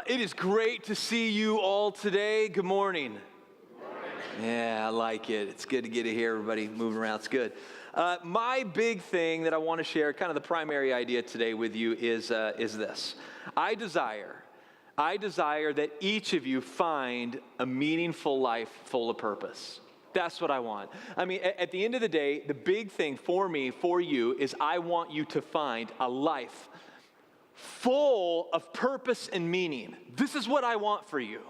It is great to see you all today. Good morning. Yeah, I like it. It's good to get to hear everybody moving around. It's good. My big thing that I want to share, kind of the primary idea today with you is this. I desire that each of you find a meaningful life full of purpose. That's what I want. I mean, at the end of the day, the big thing for me, for you, is I want you to find a life full of purpose and meaning. This is what I want for you.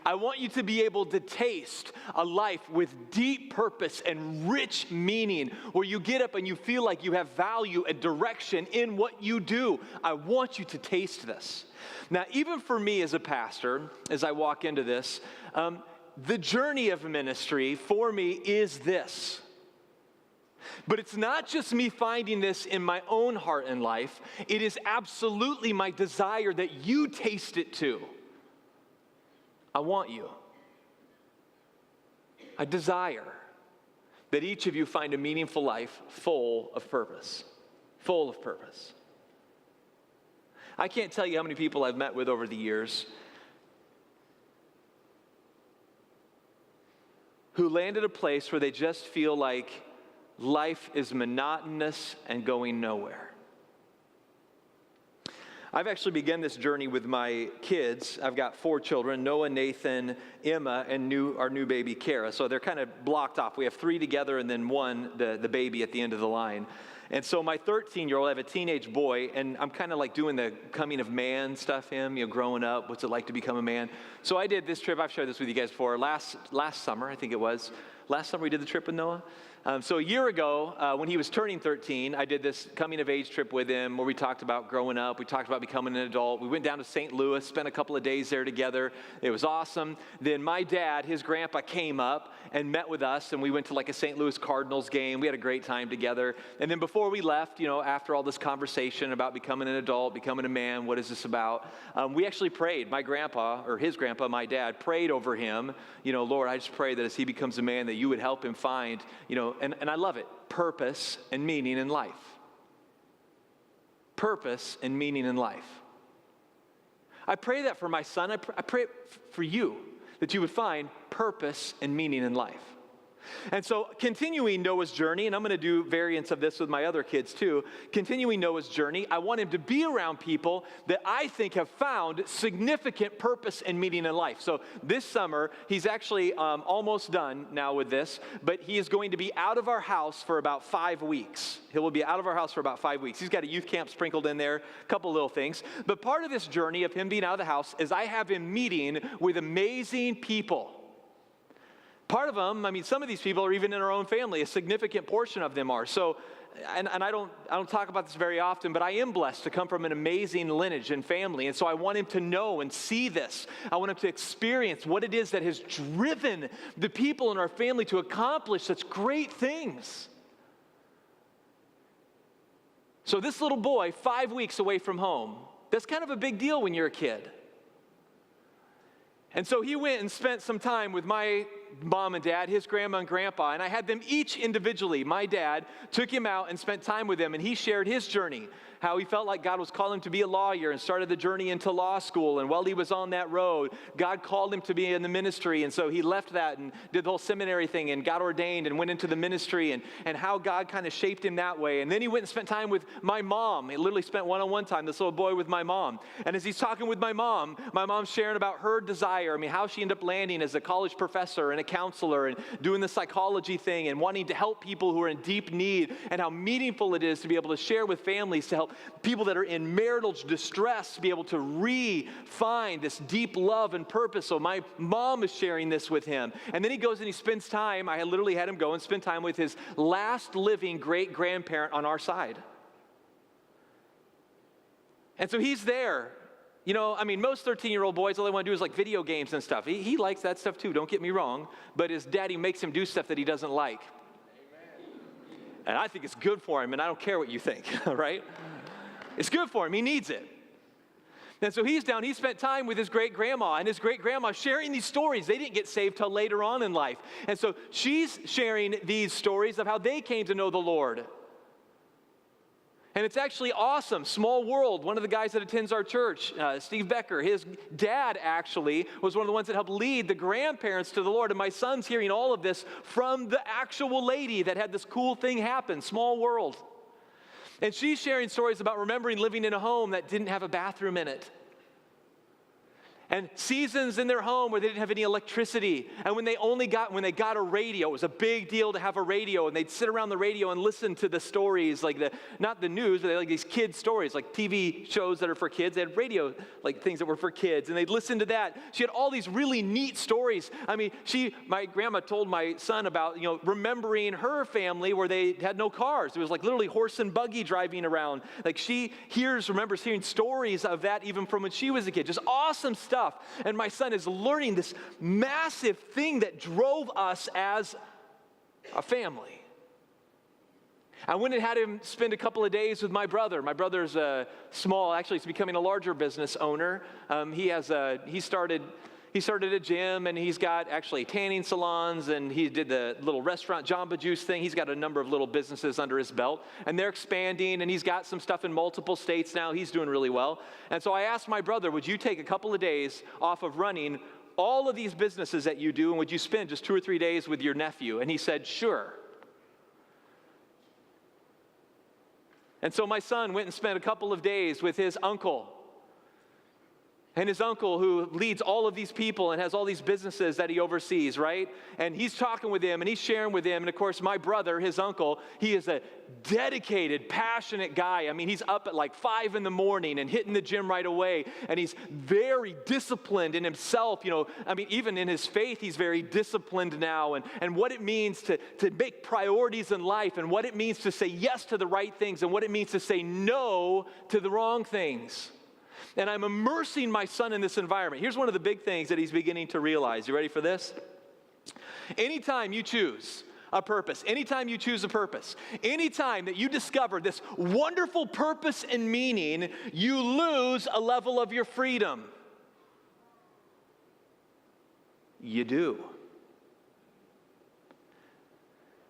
I want you to be able to taste a life with deep purpose and rich meaning, where you get up and you feel like you have value and direction in what you do. I want you to taste this. Now, even for me as a pastor, as I walk into this, the journey of ministry for me is this. But it's not just me finding this in my own heart and life. It is absolutely my desire that you taste it too. I want you. I desire that each of you find a meaningful life full of purpose. Full of purpose. I can't tell you how many people I've met with over the years who land at a place where they just feel like life is monotonous and going nowhere. I've actually begun this journey with my kids. I've got 4 children, Noah, Nathan, Emma, and our new baby, Kara. So they're kind of blocked off. We have 3 together and then one, the baby at the end of the line. And so my 13-year-old, I have a teenage boy, and I'm kind of like doing the coming of man stuff, growing up, what's it like to become a man. So I did this trip, I've shared this with you guys before, last summer, I think it was. Last summer we did the trip with Noah. So a year ago, when he was turning 13, I did this coming of age trip with him where we talked about growing up. We talked about becoming an adult. We went down to St. Louis, spent a couple of days there together. It was awesome. Then my dad, his grandpa, came up and met with us, and we went to like a St. Louis Cardinals game. We had a great time together. And then before we left, after all this conversation about becoming an adult, becoming a man, what is this about? We actually prayed. My grandpa, or his grandpa, my dad, prayed over him. Lord, I just pray that as he becomes a man, that you would help him find, and I love it, purpose and meaning in life. Purpose and meaning in life. I pray that for my son. I pray for you, that you would find purpose and meaning in life. And so continuing Noah's journey, and I'm going to do variants of this with my other kids too, continuing Noah's journey, I want him to be around people that I think have found significant purpose and meaning in life. So this summer, he's actually almost done now with this, but he is going to be out of our house for about 5 weeks. He will be out of our house for about 5 weeks. He's got a youth camp sprinkled in there, a couple little things. But part of this journey of him being out of the house is I have him meeting with amazing people. Part of them, some of these people are even in our own family. A significant portion of them are. So, and I don't talk about this very often, but I am blessed to come from an amazing lineage and family. And so I want him to know and see this. I want him to experience what it is that has driven the people in our family to accomplish such great things. So this little boy, 5 weeks away from home, that's kind of a big deal when you're a kid. And so he went and spent some time with my mom and dad, his grandma and grandpa, and I had them each individually. My dad took him out and spent time with him, and he shared his journey, how he felt like God was calling him to be a lawyer and started the journey into law school. And while he was on that road, God called him to be in the ministry, and so he left that and did the whole seminary thing and got ordained and went into the ministry, and how God kind of shaped him that way. And then he went and spent time with my mom. He literally spent one-on-one time, this little boy, with my mom. And as he's talking with my mom's sharing about her desire, how she ended up landing as a college professor and a counselor and doing the psychology thing and wanting to help people who are in deep need, and how meaningful it is to be able to share with families, to help people that are in marital distress to be able to re-find this deep love and purpose. So my mom is sharing this with him. And then he goes and he spends time, I literally had him go and spend time with his last living great-grandparent on our side. And so he's there. You know, I mean, most 13-year-old boys, all they want to do is like video games and stuff. He likes that stuff too, don't get me wrong. But his daddy makes him do stuff that he doesn't like. And I think it's good for him, and I don't care what you think, right? It's good for him. He needs it. And so he's down. He spent time with his great-grandma, and his great-grandma sharing these stories. They didn't get saved till later on in life. And so she's sharing these stories of how they came to know the Lord. And it's actually awesome. Small world. One of the guys that attends our church, Steve Becker, his dad actually was one of the ones that helped lead the grandparents to the Lord. And my son's hearing all of this from the actual lady that had this cool thing happen. Small world. And she's sharing stories about remembering living in a home that didn't have a bathroom in it. And seasons in their home where they didn't have any electricity. And when they got a radio, it was a big deal to have a radio. And they'd sit around the radio and listen to the stories, like not the news, but like these kids' stories, like TV shows that are for kids. They had radio, like things that were for kids. And they'd listen to that. She had all these really neat stories. I mean, my grandma told my son about, remembering her family where they had no cars. It was like literally horse and buggy driving around. Like she remembers hearing stories of that even from when she was a kid. Just awesome stuff. And my son is learning this massive thing that drove us as a family. I went and had him spend a couple of days with my brother. My brother's he's becoming a larger business owner. He started a gym, and he's got actually tanning salons, and he did the little restaurant Jamba Juice thing. He's got a number of little businesses under his belt, and they're expanding, and he's got some stuff in multiple states now. He's doing really well. And so I asked my brother, would you take a couple of days off of running all of these businesses that you do, and would you spend just 2 or 3 days with your nephew? And he said, sure. And so my son went and spent a couple of days with his uncle. And his uncle, who leads all of these people and has all these businesses that he oversees, right? And he's talking with him, and he's sharing with him. And of course, my brother, his uncle, he is a dedicated, passionate guy. I mean, he's up at like 5 in the morning and hitting the gym right away. And he's very disciplined in himself. Even in his faith, he's very disciplined now. And what it means to make priorities in life, and what it means to say yes to the right things, and what it means to say no to the wrong things. And I'm immersing my son in this environment. Here's one of the big things that he's beginning to realize. You ready for this? Anytime you choose a purpose, anytime that you discover this wonderful purpose and meaning, you lose a level of your freedom. You do.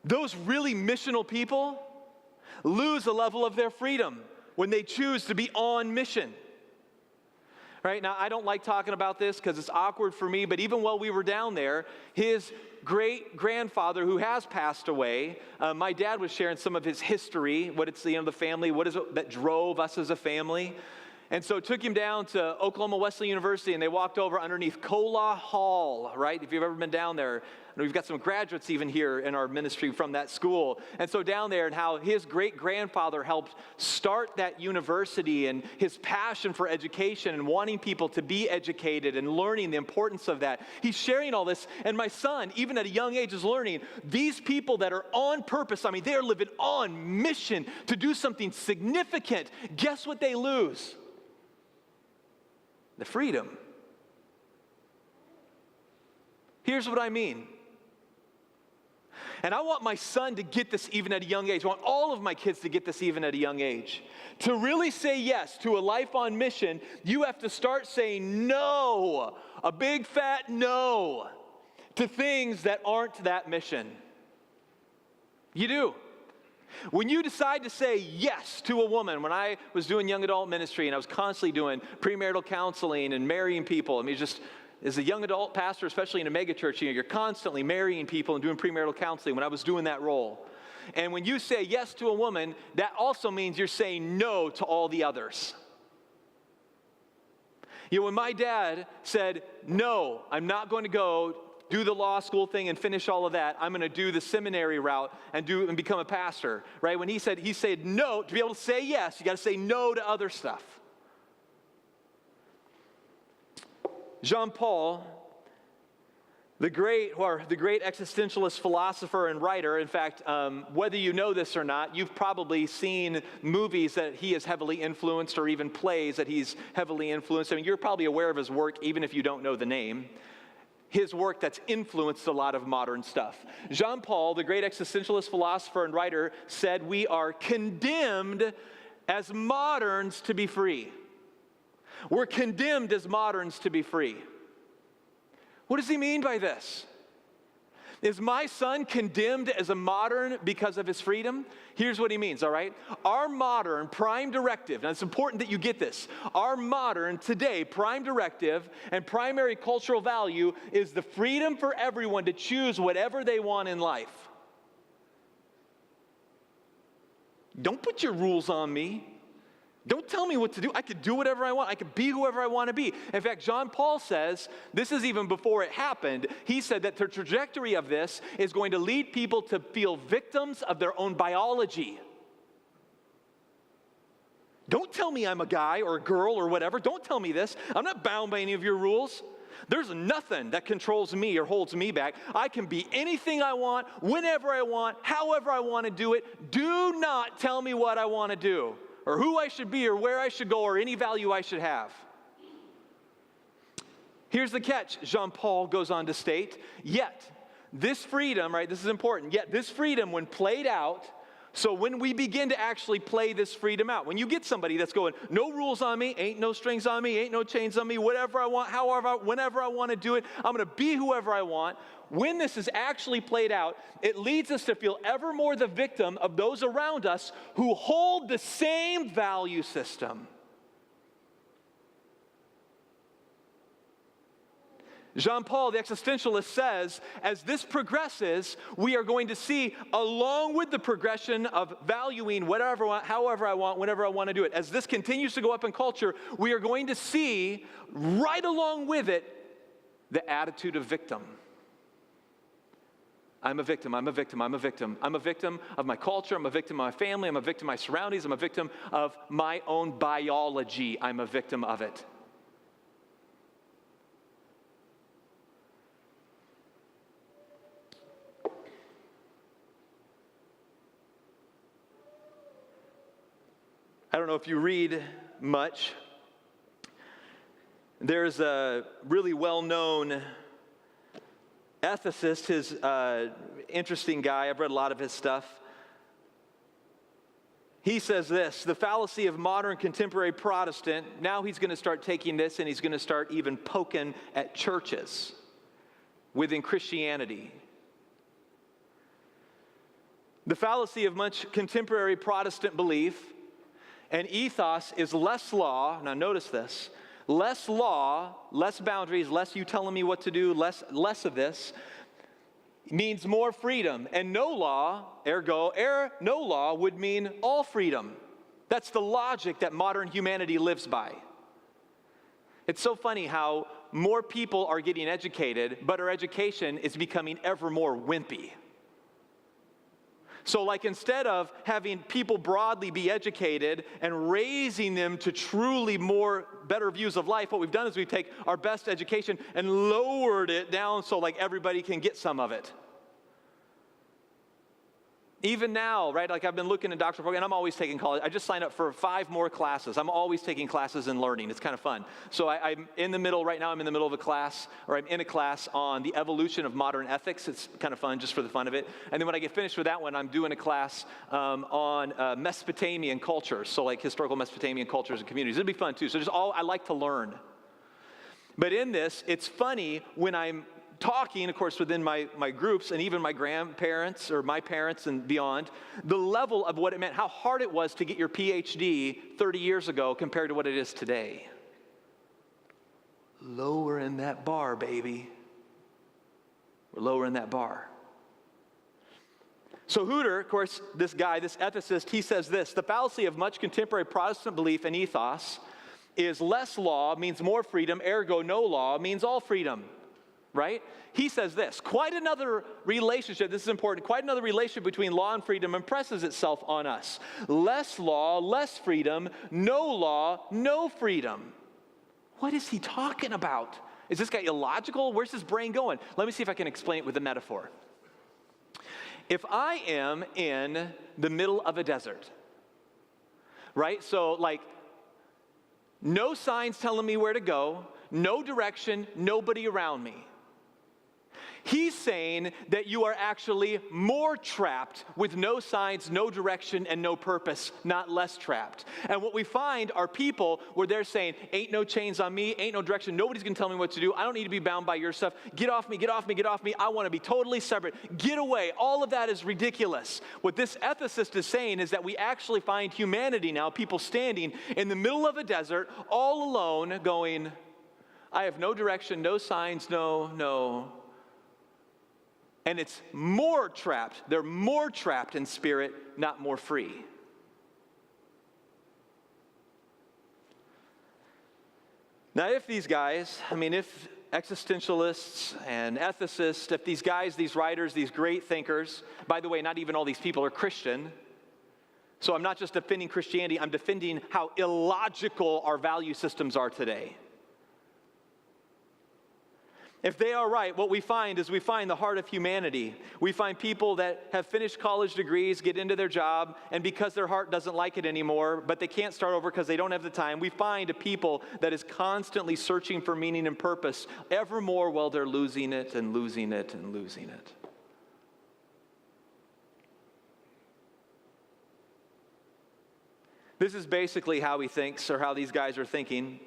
Those really missional people lose a level of their freedom when they choose to be on mission. Right? Now, I don't like talking about this because it's awkward for me, but even while we were down there, his great-grandfather, who has passed away, my dad was sharing some of his history, what it's the family, what is it that drove us as a family. And so took him down to Oklahoma Wesleyan University, and they walked over underneath Cola Hall, right? If you've ever been down there, and we've got some graduates even here in our ministry from that school. And so down there, and how his great-grandfather helped start that university, and his passion for education and wanting people to be educated and learning the importance of that. He's sharing all this, and my son, even at a young age, is learning these people that are on purpose. I mean, they are living on mission to do something significant. Guess what they lose? The freedom. Here's what I mean. And I want my son to get this even at a young age. I want all of my kids to get this even at a young age. To really say yes to a life on mission, you have to start saying no, a big fat no, to things that aren't that mission. You do. When you decide to say yes to a woman, when I was doing young adult ministry and I was constantly doing premarital counseling and marrying people, just as a young adult pastor, especially in a mega church, you're constantly marrying people and doing premarital counseling when I was doing that role. And when you say yes to a woman, that also means you're saying no to all the others. When my dad said, no, I'm not going to go do the law school thing and finish all of that. I'm going to do the seminary route and become a pastor, right? When he said no, to be able to say yes, you got to say no to other stuff. Jean Paul The great existentialist philosopher and writer, in fact, whether you know this or not, you've probably seen movies that he is heavily influenced or even plays that he's heavily influenced. I mean, you're probably aware of his work even if you don't know the name. His work that's influenced a lot of modern stuff. Jean Paul, the great existentialist philosopher and writer, said we are condemned as moderns to be free. We're condemned as moderns to be free. What does he mean by this? Is my son condemned as a modern because of his freedom? Here's what he means, all right? Our modern prime directive, now it's important that you get this. Our modern, today, prime directive and primary cultural value is the freedom for everyone to choose whatever they want in life. Don't put your rules on me. Don't tell me what to do. I could do whatever I want. I could be whoever I want to be. In fact, John Paul says, this is even before it happened, he said that the trajectory of this is going to lead people to feel victims of their own biology. Don't tell me I'm a guy or a girl or whatever. Don't tell me this. I'm not bound by any of your rules. There's nothing that controls me or holds me back. I can be anything I want, whenever I want, however I want to do it. Do not tell me what I want to do, or who I should be, or where I should go, or any value I should have. Here's the catch, Jean Paul goes on to state, yet this freedom, right, this is important, yet this freedom when played out, so when we begin to actually play this freedom out, when you get somebody that's going, no rules on me, ain't no strings on me, ain't no chains on me, whatever I want, however, whenever I want to do it, I'm going to be whoever I want. When this is actually played out, it leads us to feel ever more the victim of those around us who hold the same value system. Jean Paul, the existentialist, says, as this progresses, we are going to see, along with the progression of valuing whatever I want, however I want, whenever I want to do it, as this continues to go up in culture, we are going to see, right along with it, the attitude of victim. I'm a victim, I'm a victim, I'm a victim. I'm a victim of my culture, I'm a victim of my family, I'm a victim of my surroundings, I'm a victim of my own biology. I'm a victim of it. I don't know if you read much. There's a really well-known ethicist, his interesting guy. I've read a lot of his stuff. He says this, the fallacy of modern contemporary Protestant, now he's going to start taking this and he's going to start even poking at churches within Christianity. The fallacy of much contemporary Protestant belief and ethos is less law. Now notice this. Less law, less boundaries, less you telling me what to do, less of this means more freedom. And no law, no law would mean all freedom. That's the logic that modern humanity lives by. It's so funny how more people are getting educated, but our education is becoming ever more wimpy. So like instead of having people broadly be educated and raising them to truly better views of life, what we've done is we've taken our best education and lowered it down so like everybody can get some of it. Even now, right, like I've been looking at doctoral program, and I'm always taking college. I just signed up for 5 more classes. I'm always taking classes and learning. It's kind of fun. So I'm in the middle, right now I'm in the middle of a class, or I'm in a class on the evolution of modern ethics. It's kind of fun, just for the fun of it. And then when I get finished with that one, I'm doing a class on Mesopotamian cultures. So like historical Mesopotamian cultures and communities. It'll be fun too. So I like to learn. But in this, it's funny when I'm talking, of course, within my groups and even my grandparents or my parents and beyond, the level of what it meant, how hard it was to get your PhD 30 years ago compared to what it is today. Lowering that bar, baby. We're lowering that bar. So Hooter, of course, this guy, this ethicist, he says this, the fallacy of much contemporary Protestant belief and ethos is less law means more freedom, ergo no law means all freedom. Right? He says this, quite another relationship, this is important, quite another relationship between law and freedom impresses itself on us. Less law, less freedom, no law, no freedom. What is he talking about? Is this guy illogical? Where's his brain going? Let me see if I can explain it with a metaphor. If I am in the middle of a desert, right? So like, no signs telling me where to go, no direction, nobody around me. He's saying that you are actually more trapped with no signs, no direction, and no purpose, not less trapped. And what we find are people where they're saying, ain't no chains on me, ain't no direction, nobody's gonna tell me what to do, I don't need to be bound by your stuff, get off me, get off me, get off me, I wanna be totally separate, get away. All of that is ridiculous. What this ethicist is saying is that we actually find humanity now, people standing in the middle of a desert, all alone, going, I have no direction, no signs, no. And it's more trapped. They're more trapped in spirit, not more free. Now, if these guys, if existentialists and ethicists, if these guys, these writers, these great thinkers, by the way, not even all these people are Christian. So I'm not just defending Christianity, I'm defending how illogical our value systems are today. If they are right, what we find is we find the heart of humanity. We find people that have finished college degrees, get into their job, and because their heart doesn't like it anymore, but they can't start over because they don't have the time, we find a people that is constantly searching for meaning and purpose, ever more while they're losing it and losing it and losing it. This is basically how he thinks, or how these guys are thinking.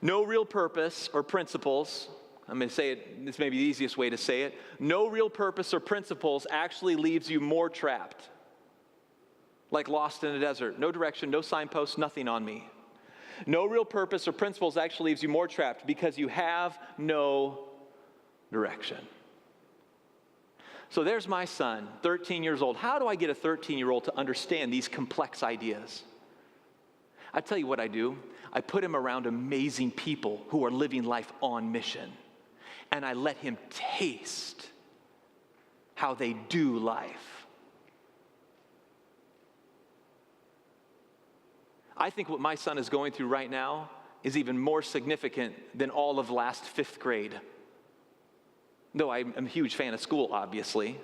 No real purpose or principles. I'm going to say it, this may be the easiest way to say it. No real purpose or principles actually leaves you more trapped. Like lost in a desert. No direction, no signposts, nothing on me. No real purpose or principles actually leaves you more trapped because you have no direction. So there's my son, 13 years old. How do I get a 13-year-old to understand these complex ideas? I tell you what I do. I put him around amazing people who are living life on mission. And I let him taste how they do life. I think what my son is going through right now is even more significant than all of last 5th grade. Though I'm a huge fan of school, obviously.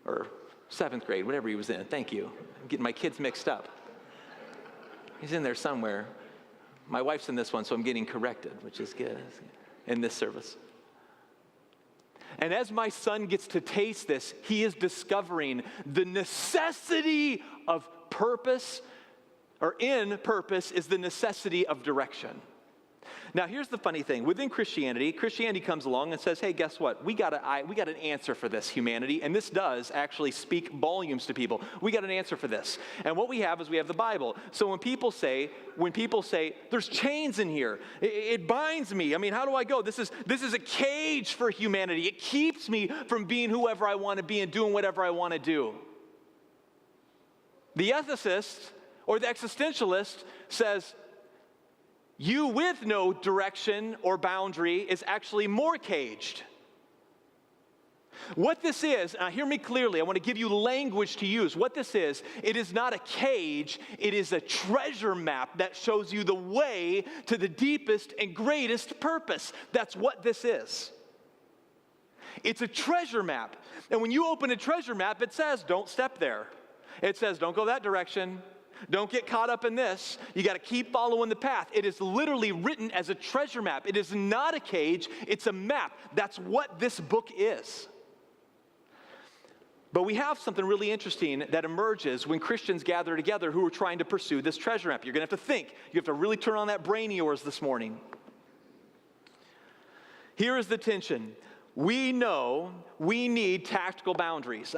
Or 7th grade, whatever he was in. Thank you. I'm getting my kids mixed up. He's in there somewhere. My wife's in this one, so I'm getting corrected, which is good in this service. And as my son gets to taste this, he is discovering the necessity of purpose, or in purpose is the necessity of direction. Now, here's the funny thing. Within Christianity comes along and says, hey, guess what? We got an answer for this, humanity, and this does actually speak volumes to people. We got an answer for this. And what we have is we have the Bible. So when people say, there's chains in here, it binds me. How do I go? This is a cage for humanity. It keeps me from being whoever I want to be and doing whatever I want to do. The ethicist or the existentialist says, you with no direction or boundary is actually more caged. What this is, now hear me clearly, I want to give you language to use. What this is, it is not a cage, it is a treasure map that shows you the way to the deepest and greatest purpose. That's what this is. It's a treasure map. And when you open a treasure map, it says, don't step there. It says, don't go that direction. Don't get caught up in this. You got to keep following the path. It is literally written as a treasure map. It is not a cage, it's a map. That's what this book is. But we have something really interesting that emerges when Christians gather together who are trying to pursue this treasure map. You're going to have to think. You have to really turn on that brain of yours this morning. Here is the tension. We know we need tactical boundaries.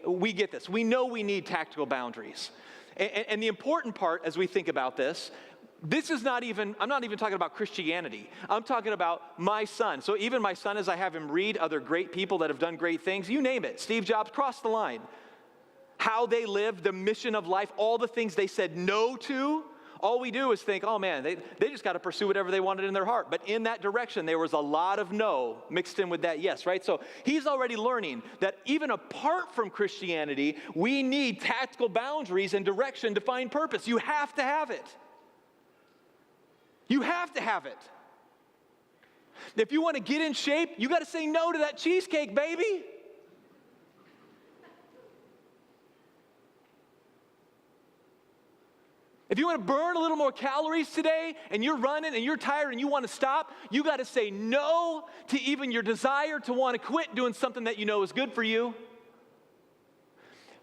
We get this. We know we need tactical boundaries. And the important part as we think about this is I'm not even talking about Christianity. I'm talking about my son. So even my son, as I have him read other great people that have done great things, you name it, Steve Jobs, crossed the line. How they lived, the mission of life, all the things they said no to, all we do is think, oh man, they just got to pursue whatever they wanted in their heart. But in that direction, there was a lot of no mixed in with that yes, right? So he's already learning that even apart from Christianity, we need tactical boundaries and direction to find purpose. You have to have it. You have to have it. If you want to get in shape, you got to say no to that cheesecake, baby. If you want to burn a little more calories today and you're running and you're tired and you want to stop, you got to say no to even your desire to want to quit doing something that you know is good for you.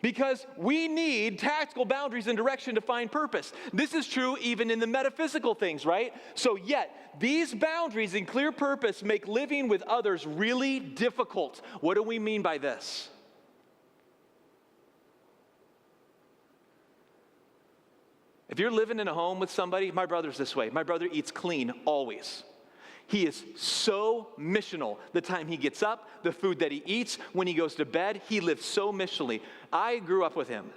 Because we need tactical boundaries and direction to find purpose. This is true even in the metaphysical things, right? So yet, these boundaries and clear purpose make living with others really difficult. What do we mean by this? If you're living in a home with somebody, my brother's this way. My brother eats clean always. He is so missional. The time he gets up, the food that he eats, when he goes to bed, he lives so missionally. I grew up with him.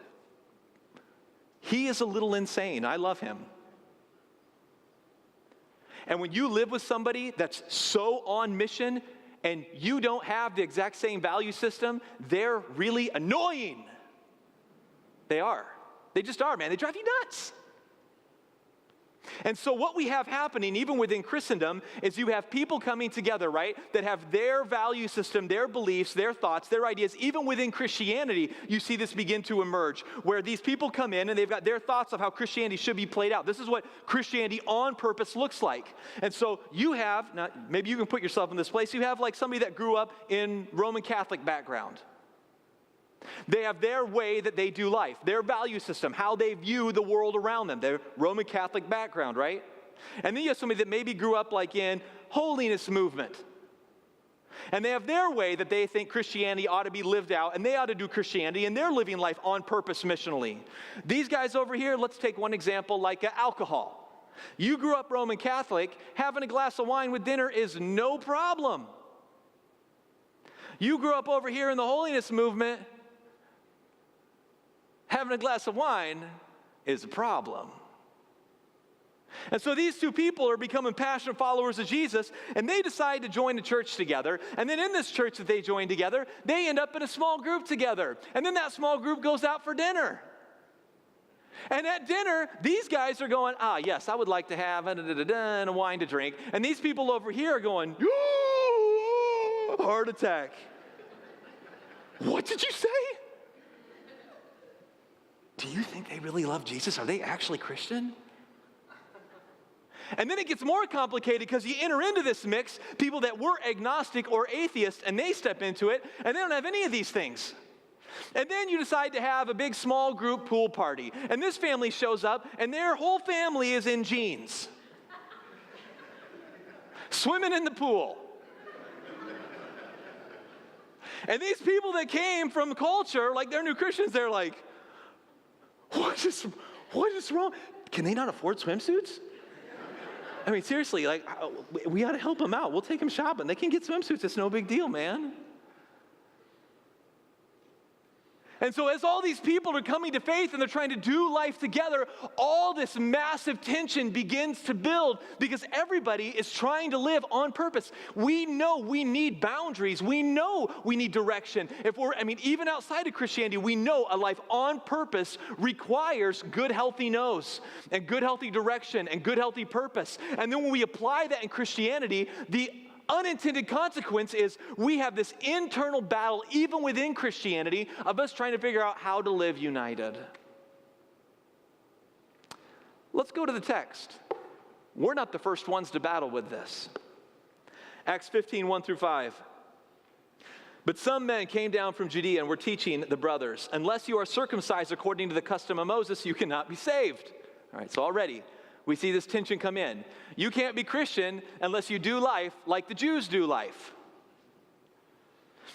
He is a little insane. I love him. And when you live with somebody that's so on mission and you don't have the exact same value system, they're really annoying. They are. They just are, man. They drive you nuts. And so what we have happening, even within Christendom, is you have people coming together, right, that have their value system, their beliefs, their thoughts, their ideas. Even within Christianity, you see this begin to emerge, where these people come in and they've got their thoughts of how Christianity should be played out. This is what Christianity on purpose looks like. And so you have, now maybe you can put yourself in this place, you have like somebody that grew up in Roman Catholic background. They have their way that they do life, their value system, how they view the world around them, their Roman Catholic background, right? And then you have somebody that maybe grew up like in holiness movement. And they have their way that they think Christianity ought to be lived out, and they ought to do Christianity, and they're living life on purpose missionally. These guys over here, let's take one example like alcohol. You grew up Roman Catholic, having a glass of wine with dinner is no problem. You grew up over here in the holiness movement, having a glass of wine is a problem. And so these two people are becoming passionate followers of Jesus, and they decide to join a church together. And then in this church that they join together, they end up in a small group together. And then that small group goes out for dinner. And at dinner, these guys are going, yes, I would like to have and a wine to drink. And these people over here are going, heart attack. What did you say? Do you think they really love Jesus? Are they actually Christian? And then it gets more complicated because you enter into this mix, people that were agnostic or atheist, and they step into it, and they don't have any of these things. And then you decide to have a big small group pool party. And this family shows up, and their whole family is in jeans. Swimming in the pool. And these people that came from culture, like they're new Christians, they're like, what is wrong? Can they not afford swimsuits? I mean, seriously, like, we ought to help them out. We'll take them shopping. They can get swimsuits. It's no big deal, man. And so as all these people are coming to faith and they're trying to do life together, all this massive tension begins to build because everybody is trying to live on purpose. We know we need boundaries. We know we need direction. Even outside of Christianity, we know a life on purpose requires good, healthy no's and good, healthy direction and good, healthy purpose. And then when we apply that in Christianity, the unintended consequence is we have this internal battle, even within Christianity, of us trying to figure out how to live united. Let's go to the text. We're not the first ones to battle with this. Acts 15, 1 through 5. But some men came down from Judea and were teaching the brothers, unless you are circumcised according to the custom of Moses, you cannot be saved. All right, so already we see this tension come in. You can't be Christian unless you do life like the Jews do life.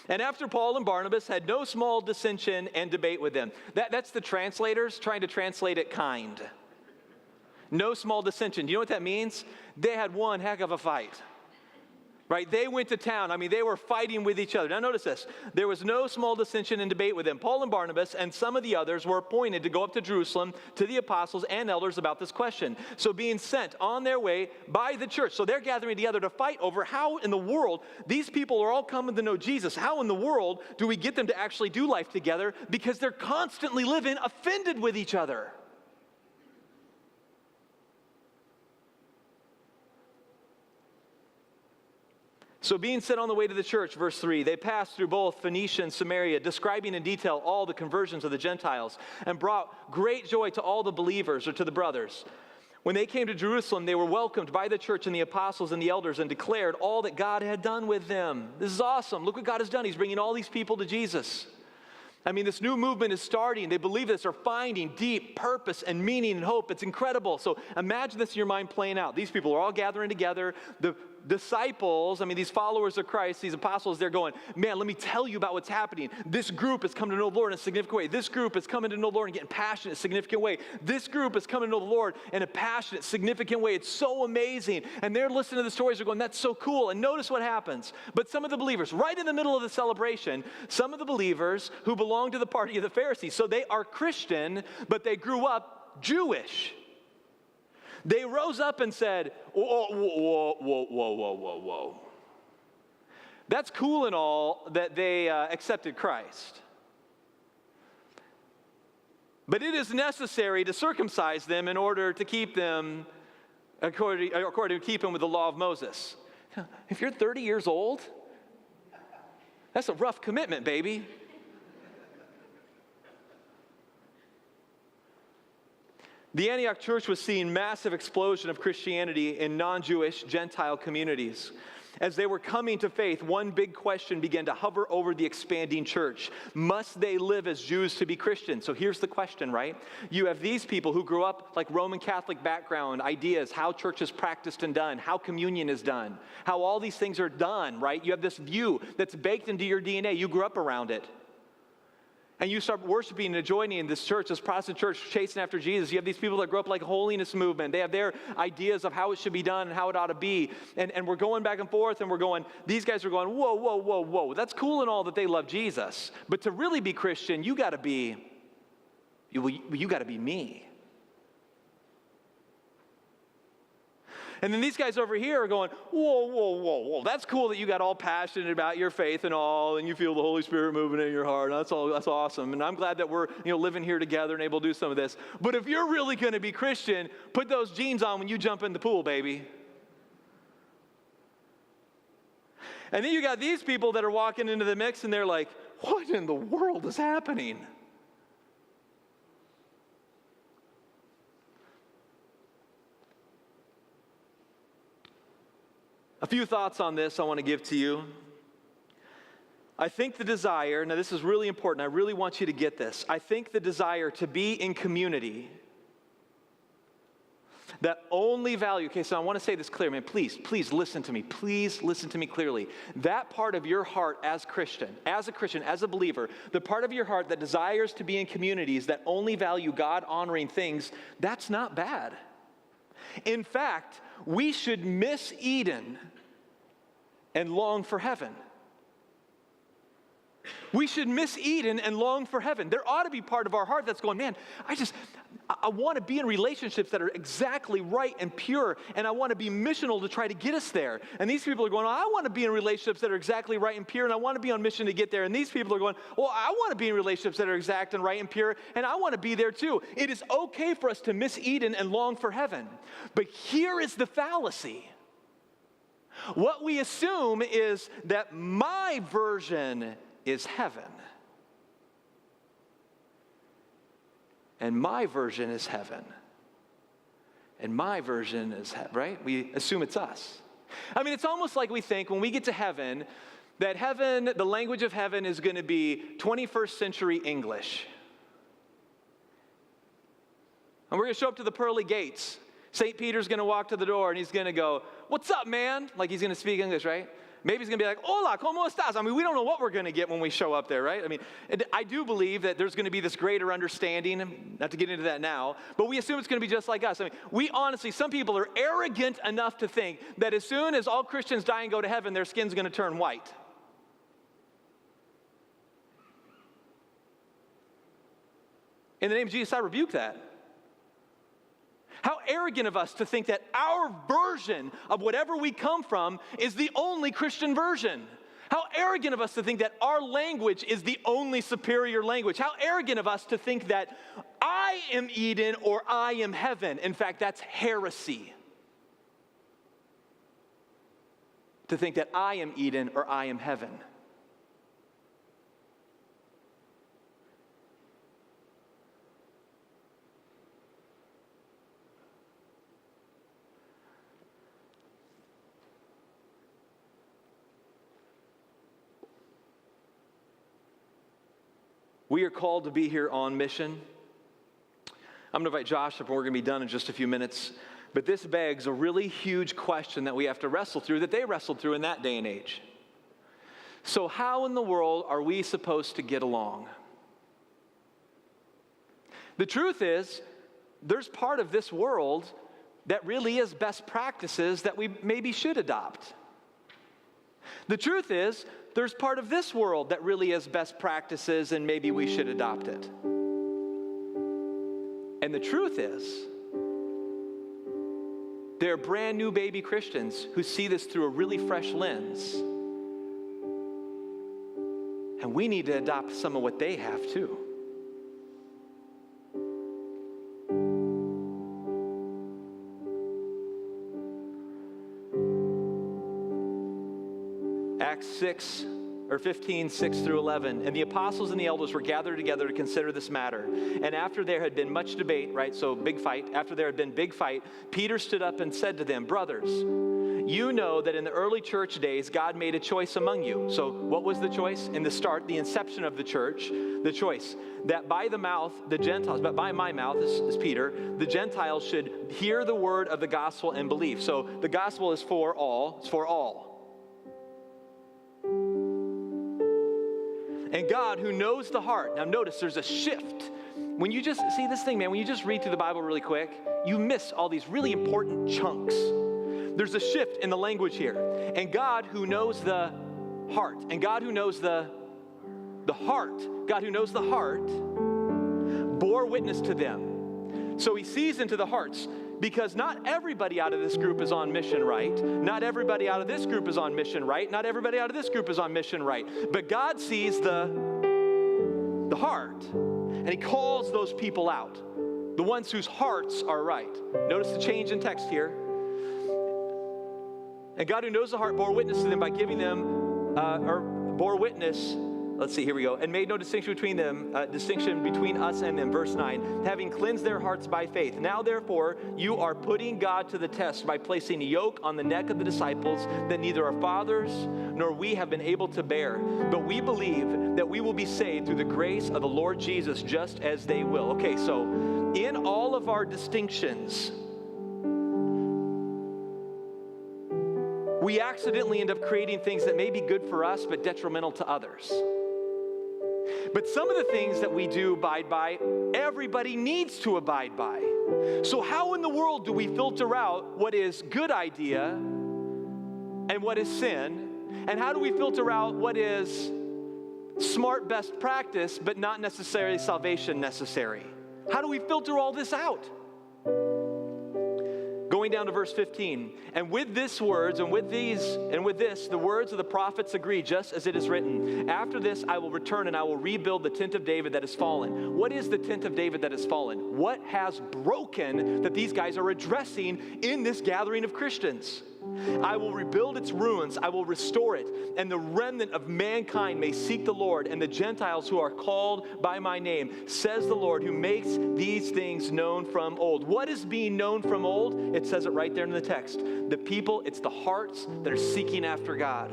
And after Paul and Barnabas had no small dissension and debate with them. That's the translators trying to translate it kind. No small dissension. Do you know what that means? They had one heck of a fight. Right? They went to town. They were fighting with each other. Now notice this. There was no small dissension and debate with them. Paul and Barnabas and some of the others were appointed to go up to Jerusalem to the apostles and elders about this question. So being sent on their way by the church. So they're gathering together to fight over how in the world these people are all coming to know Jesus. How in the world do we get them to actually do life together? Because they're constantly living offended with each other. So being sent on the way to the church, verse 3, they passed through both Phoenicia and Samaria, describing in detail all the conversions of the Gentiles, and brought great joy to all the believers, or to the brothers. When they came to Jerusalem, they were welcomed by the church and the apostles and the elders, and declared all that God had done with them. This is awesome. Look what God has done. He's bringing all these people to Jesus. I mean, this new movement is starting. They believe this. They're finding deep purpose and meaning and hope. It's incredible. So imagine this in your mind playing out. These people are all gathering together. The disciples, these followers of Christ, these apostles, they're going, man, let me tell you about what's happening. This group is coming to know the Lord in a significant way. This group is coming to know the Lord and getting passionate in a significant way. This group is coming to know the Lord in a passionate, significant way. It's so amazing. And they're listening to the stories. They're going, that's so cool. And notice what happens. But some of the believers, right in the middle of the celebration, some of the believers who belong to the party of the Pharisees, so they are Christian, but they grew up Jewish. They rose up and said, whoa, whoa, whoa, whoa, whoa, whoa, whoa. That's cool and all that they accepted Christ. But it is necessary to circumcise them in order to keep them, according to keep them with the law of Moses. If you're 30 years old, that's a rough commitment, baby. The Antioch church was seeing massive explosion of Christianity in non-Jewish Gentile communities. As they were coming to faith, one big question began to hover over the expanding church. Must they live as Jews to be Christian? So here's the question, right? You have these people who grew up like Roman Catholic background, ideas, how church is practiced and done, how communion is done, how all these things are done, right? You have this view that's baked into your DNA. You grew up around it. And you start worshiping and joining this church, this Protestant church, chasing after Jesus. You have these people that grew up like a holiness movement. They have their ideas of how it should be done and how it ought to be. And we're going back and forth, and these guys are going, whoa, whoa, whoa, whoa. That's cool and all that they love Jesus. But to really be Christian, you got to be me. And then these guys over here are going, whoa, whoa, whoa, whoa. That's cool that you got all passionate about your faith and all, and you feel the Holy Spirit moving in your heart. That's awesome. And I'm glad that we're living here together and able to do some of this. But if you're really going to be Christian, put those jeans on when you jump in the pool, baby. And then you got these people that are walking into the mix, and they're like, what in the world is happening? A few thoughts on this I want to give to you. I think the desire, now this is really important, I really want you to get this. I think the desire to be in community that only value, okay, so I want to say this clear, man, please listen to me. Please listen to me clearly. That part of your heart as a Christian, as a believer, the part of your heart that desires to be in communities that only value God-honoring things, that's not bad. In fact, we should miss Eden and long for heaven. We should miss Eden and long for heaven. There ought to be part of our heart that's going, man, I want to be in relationships that are exactly right and pure, and I want to be missional to try to get us there. And these people are going, I want to be in relationships that are exactly right and pure, and I want to be on mission to get there. And these people are going, well, I want to be in relationships that are exact and right and pure, and I want to be there too. It is okay for us to miss Eden and long for heaven. But here is the fallacy. What we assume is that my version is heaven. And my version is heaven. And my version is heaven, right? We assume it's us. It's almost like we think when we get to heaven, that heaven, the language of heaven is going to be 21st century English. And we're going to show up to the pearly gates. St. Peter's going to walk to the door and he's going to go, what's up, man? Like he's going to speak English, right? Maybe he's going to be like, hola, ¿cómo estás? We don't know what we're going to get when we show up there, right? I do believe that there's going to be this greater understanding, not to get into that now, but we assume it's going to be just like us. We honestly, some people are arrogant enough to think that as soon as all Christians die and go to heaven, their skin's going to turn white. In the name of Jesus, I rebuke that. How arrogant of us to think that our version of whatever we come from is the only Christian version. How arrogant of us to think that our language is the only superior language. How arrogant of us to think that I am Eden or I am heaven. In fact, that's heresy. to think that I am Eden or I am heaven. We are called to be here on mission. I'm going to invite Josh up and we're going to be done in just a few minutes. But this begs a really huge question that we have to wrestle through, that they wrestled through in that day and age. So how in the world are we supposed to get along? The truth is, there's part of this world that really is best practices that we maybe should adopt. The truth is, there's part of this world that really is best practices and maybe we should adopt it. And the truth is, there are brand new baby Christians who see this through a really fresh lens. And we need to adopt some of what they have too. Acts 15, 6 through 11. And the apostles and the elders were gathered together to consider this matter. And after there had been much debate, right, so big fight, after there had been big fight, Peter stood up and said to them, brothers, you know that in the early church days, God made a choice among you. So what was the choice? In the start, the inception of the church, the choice that by the mouth, the Gentiles, but by my mouth, this is Peter, the Gentiles should hear the word of the gospel and believe. So the gospel is for all, it's for all. And God, who knows the heart. Now notice there's a shift. When you just see this thing, man, when you just read through the Bible really quick, you miss all these really important chunks. There's a shift in the language here. And God, who knows the heart, and God, who knows the heart, God, who knows the heart, bore witness to them. So he sees into the hearts. Because not everybody out of this group is on mission right. Not everybody out of this group is on mission right. Not everybody out of this group is on mission right. But God sees the heart. And he calls those people out. The ones whose hearts are right. Notice the change in text here. And God who knows the heart bore witness to them by giving them, bore witness. Let's see, here we go. And made no distinction between them, distinction between us and them. Verse 9, having cleansed their hearts by faith. Now, therefore, you are putting God to the test by placing a yoke on the neck of the disciples that neither our fathers nor we have been able to bear. But we believe that we will be saved through the grace of the Lord Jesus, just as they will. Okay, so in all of our distinctions, we accidentally end up creating things that may be good for us but detrimental to others. But some of the things that we do abide by, everybody needs to abide by. So how in the world do we filter out what is good idea and what is sin? And how do we filter out what is smart best practice but not necessarily salvation necessary? How do we filter all this out? Going down to verse 15, and with this words, and with this, the words of the prophets agree, just as it is written. After this, I will return and I will rebuild the tent of David that has fallen. What is the tent of David that has fallen? What has broken that these guys are addressing in this gathering of Christians? I will rebuild its ruins, I will restore it, and the remnant of mankind may seek the Lord, and the Gentiles who are called by my name, says the Lord, who makes these things known from old. What is being known from old? It says it right there in the text. The people, it's the hearts that are seeking after God.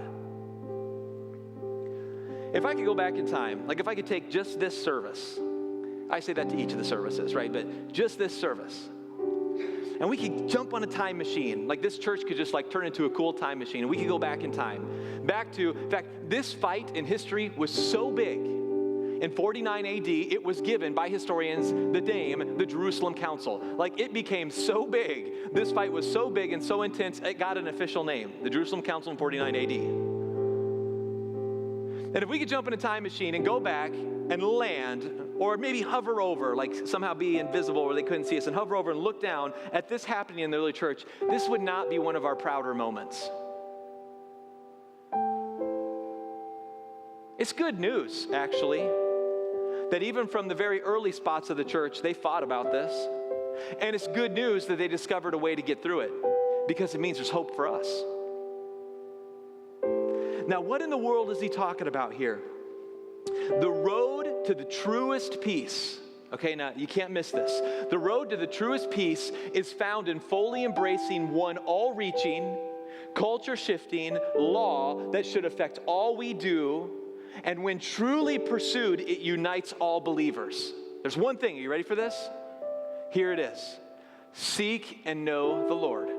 If I could go back in time, like if I could take just this service, I say that to each of the services, right? But just this service. And we could jump on a time machine. Like this church could just like turn into a cool time machine. And we could go back in time. Back to, in fact, this fight in history was so big. In 49 AD, it was given by historians the name, the Jerusalem Council. Like it became so big. This fight was so big and so intense, it got an official name. The Jerusalem Council in 49 AD. And if we could jump in a time machine and go back and land, or maybe hover over, like somehow be invisible where they couldn't see us, and hover over and look down at this happening in the early church, this would not be one of our prouder moments. It's good news, actually, that even from the very early spots of the church, they fought about this. And it's good news that they discovered a way to get through it, because it means there's hope for us. Now, what in the world is he talking about here? The road to the truest peace. Okay, now you can't miss this. The road to the truest peace is found in fully embracing one all-reaching, culture-shifting law that should affect all we do, and when truly pursued, it unites all believers. There's one thing. Are you ready for this? Here it is. Seek and know the Lord.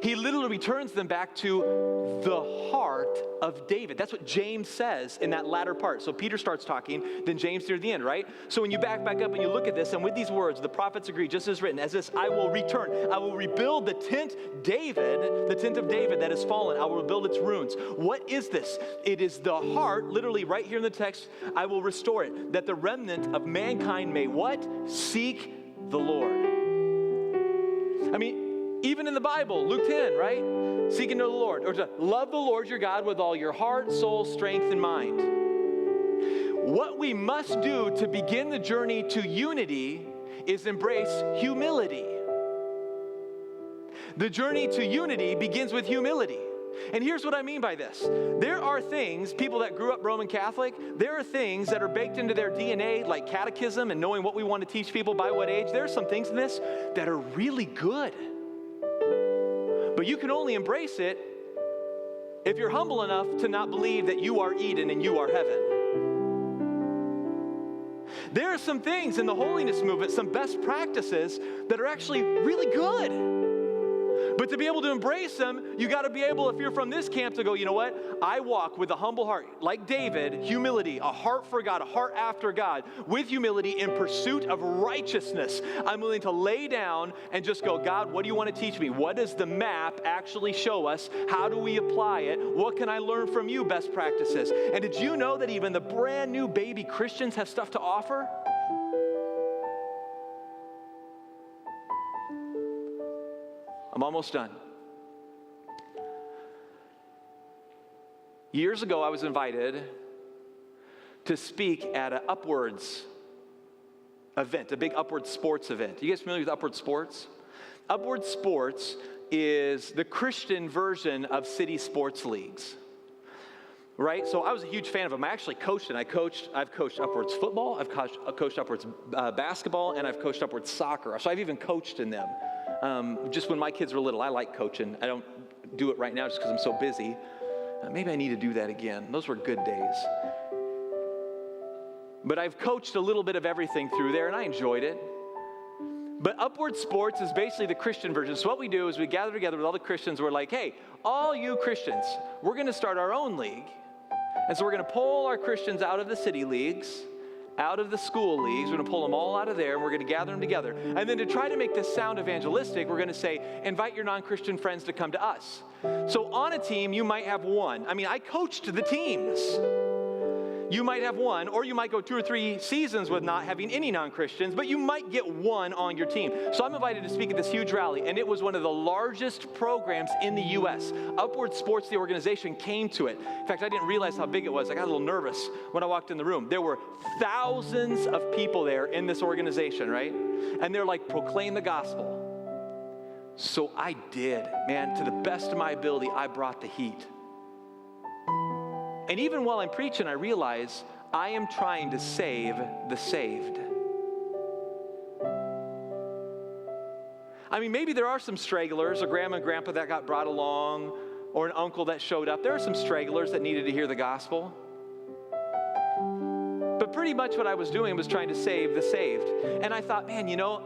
He literally returns them back to the heart of David. That's what James says in that latter part. So Peter starts talking, then James near the end, right? So when you back up and you look at this, and with these words, the prophets agree, just as written, as this, I will return. I will rebuild the tent of David that has fallen. I will rebuild its ruins. What is this? It is the heart, literally right here in the text, I will restore it, that the remnant of mankind may what? Seek the Lord. I mean, even in the Bible, Luke 10, right? Seek and know the Lord. Or to love the Lord your God with all your heart, soul, strength, and mind. What we must do to begin the journey to unity is embrace humility. The journey to unity begins with humility. And here's what I mean by this. There are things, people that grew up Roman Catholic, there are things that are baked into their DNA, like catechism and knowing what we want to teach people by what age. There are some things in this that are really good. But you can only embrace it if you're humble enough to not believe that you are Eden and you are heaven. There are some things in the holiness movement, some best practices that are actually really good. But to be able to embrace them, you got to be able, if you're from this camp, to go, you know what? I walk with a humble heart, like David, humility, a heart for God, a heart after God, with humility in pursuit of righteousness. I'm willing to lay down and just go, God, what do you want to teach me? What does the map actually show us? How do we apply it? What can I learn from you, best practices? And did you know that even the brand new baby Christians have stuff to offer? I'm almost done. Years ago, I was invited to speak at an Upwards event, a big Upwards sports event. You guys familiar with Upwards Sports? Upwards Sports is the Christian version of city sports leagues. Right? So I was a huge fan of them. I actually coached it. I've coached Upwards football, I've coached Upwards basketball, and I've coached Upwards soccer. So I've even coached in them. Just when my kids were little, I like coaching. I don't do it right now just because I'm so busy. Maybe I need to do that again. Those were good days. But I've coached a little bit of everything through there, and I enjoyed it. But Upward Sports is basically the Christian version. So what we do is we gather together with all the Christians. We're like, hey, all you Christians, we're going to start our own league. And so we're going to pull our Christians out of the city leagues, out of the school leagues. We're going to pull them all out of there, and we're going to gather them together. And then to try to make this sound evangelistic, we're going to say, invite your non-Christian friends to come to us. So on a team, you might have one. I mean, I coached the teams. You might have one, or you might go 2 or 3 seasons with not having any non-Christians, but you might get one on your team. So I'm invited to speak at this huge rally, and it was one of the largest programs in the U.S. Upward Sports, the organization, came to it. In fact, I didn't realize how big it was. I got a little nervous when I walked in the room. There were thousands of people there in this organization, right? And they're like, proclaim the gospel. So I did, man, to the best of my ability, I brought the heat. And even while I'm preaching, I realize I am trying to save the saved. I mean, maybe there are some stragglers, a grandma and grandpa that got brought along, or an uncle that showed up. There are some stragglers that needed to hear the gospel. But pretty much what I was doing was trying to save the saved. And I thought, man, you know,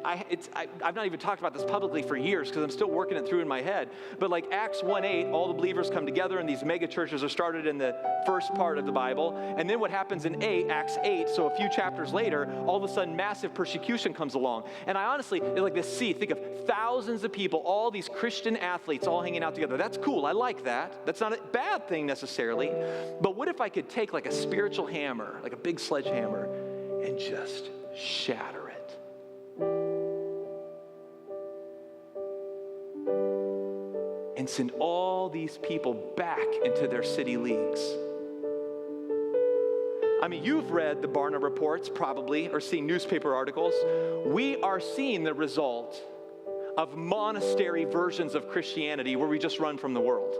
I've not even talked about this publicly for years because I'm still working it through in my head. But like Acts 1:8, all the believers come together and these mega churches are started in the first part of the Bible. And then what happens in Acts 8, so a few chapters later, all of a sudden massive persecution comes along. And I honestly, it's like this sea, think of thousands of people, all these Christian athletes all hanging out together. That's cool, I like that. That's not a bad thing necessarily. But what if I could take like a spiritual hammer, like a big sledgehammer, and just shatter it? And send all these people back into their city leagues. I mean, you've read the Barna reports probably, or seen newspaper articles. We are seeing the result of monastery versions of Christianity where we just run from the world.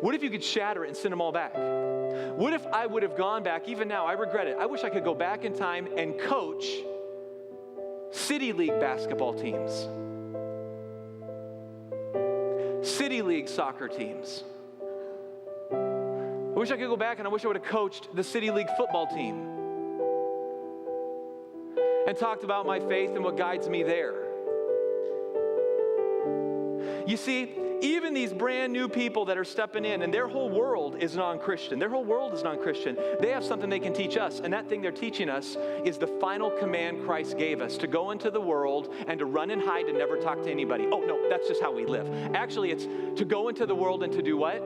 What if you could shatter it and send them all back? What if I would have gone back, even now, I regret it. I wish I could go back in time and coach City League basketball teams, City League soccer teams. I wish I could go back and I wish I would have coached the City League football team and talked about my faith and what guides me there. You see, even these brand new people that are stepping in and their whole world is non-Christian. Their whole world is non-Christian. They have something they can teach us, and that thing they're teaching us is the final command Christ gave us, to go into the world and to run and hide and never talk to anybody. Oh, no, that's just how we live. Actually, it's to go into the world and to do what?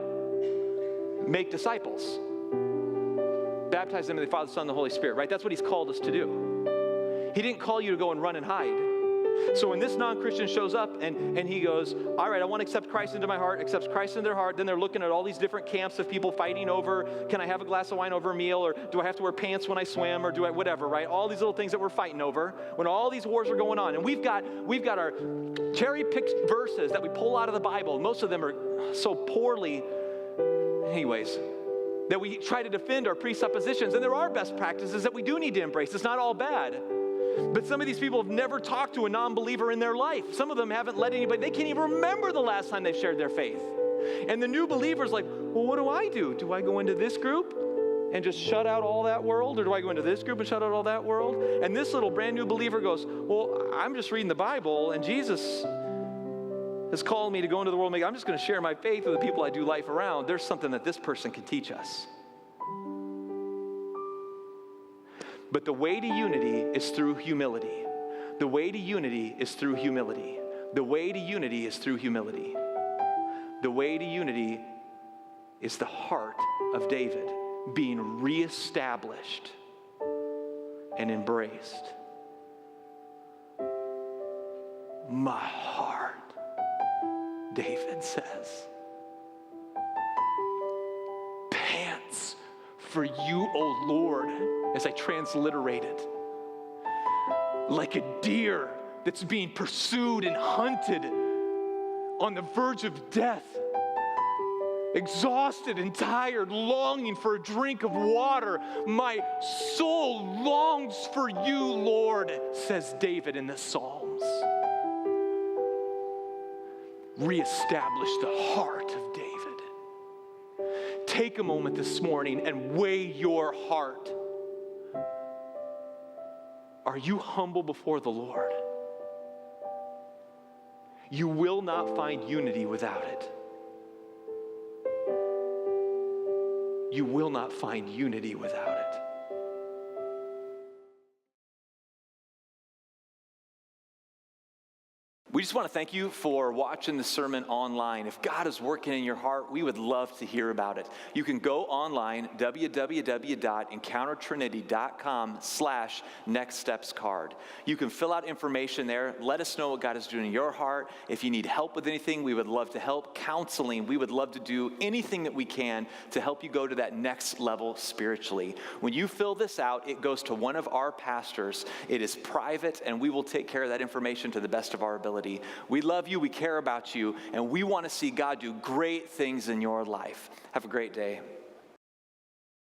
Make disciples. Baptize them in the Father, Son, and the Holy Spirit, right? That's what he's called us to do. He didn't call you to go and run and hide. So when this non-Christian shows up and he goes, all right, I want to accept Christ into my heart, accepts Christ into their heart, then they're looking at all these different camps of people fighting over, can I have a glass of wine over a meal, or do I have to wear pants when I swim, or do I, whatever, right? All these little things that we're fighting over when all these wars are going on. And we've got our cherry-picked verses that we pull out of the Bible. Most of them are so poorly, anyways, that we try to defend our presuppositions. And there are best practices that we do need to embrace. It's not all bad. But some of these people have never talked to a non-believer in their life. Some of them haven't let anybody, they can't even remember the last time they've shared their faith. And the new believer's like, well, what do? Do I go into this group and just shut out all that world? Or do I go into this group and shut out all that world? And this little brand new believer goes, well, I'm just reading the Bible, and Jesus has called me to go into the world. I'm just going to share my faith with the people I do life around. There's something that this person can teach us. But the way to unity is through humility. The way to unity is through humility. The way to unity is through humility. The way to unity is the heart of David being reestablished and embraced. My heart, David says, pants for you, O Lord, as I transliterate it. Like a deer that's being pursued and hunted on the verge of death, exhausted and tired, longing for a drink of water. My soul longs for you, Lord, says David in the Psalms. Reestablish the heart of David. Take a moment this morning and weigh your heart. Are you humble before the Lord? You will not find unity without it. You will not find unity without it. We just want to thank you for watching the sermon online. If God is working in your heart, we would love to hear about it. You can go online, www.encountertrinity.com/nextstepscard. You can fill out information there. Let us know what God is doing in your heart. If you need help with anything, we would love to help. Counseling, we would love to do anything that we can to help you go to that next level spiritually. When you fill this out, it goes to one of our pastors. It is private, and we will take care of that information to the best of our ability. We love you, we care about you, and we want to see God do great things in your life. Have a great day.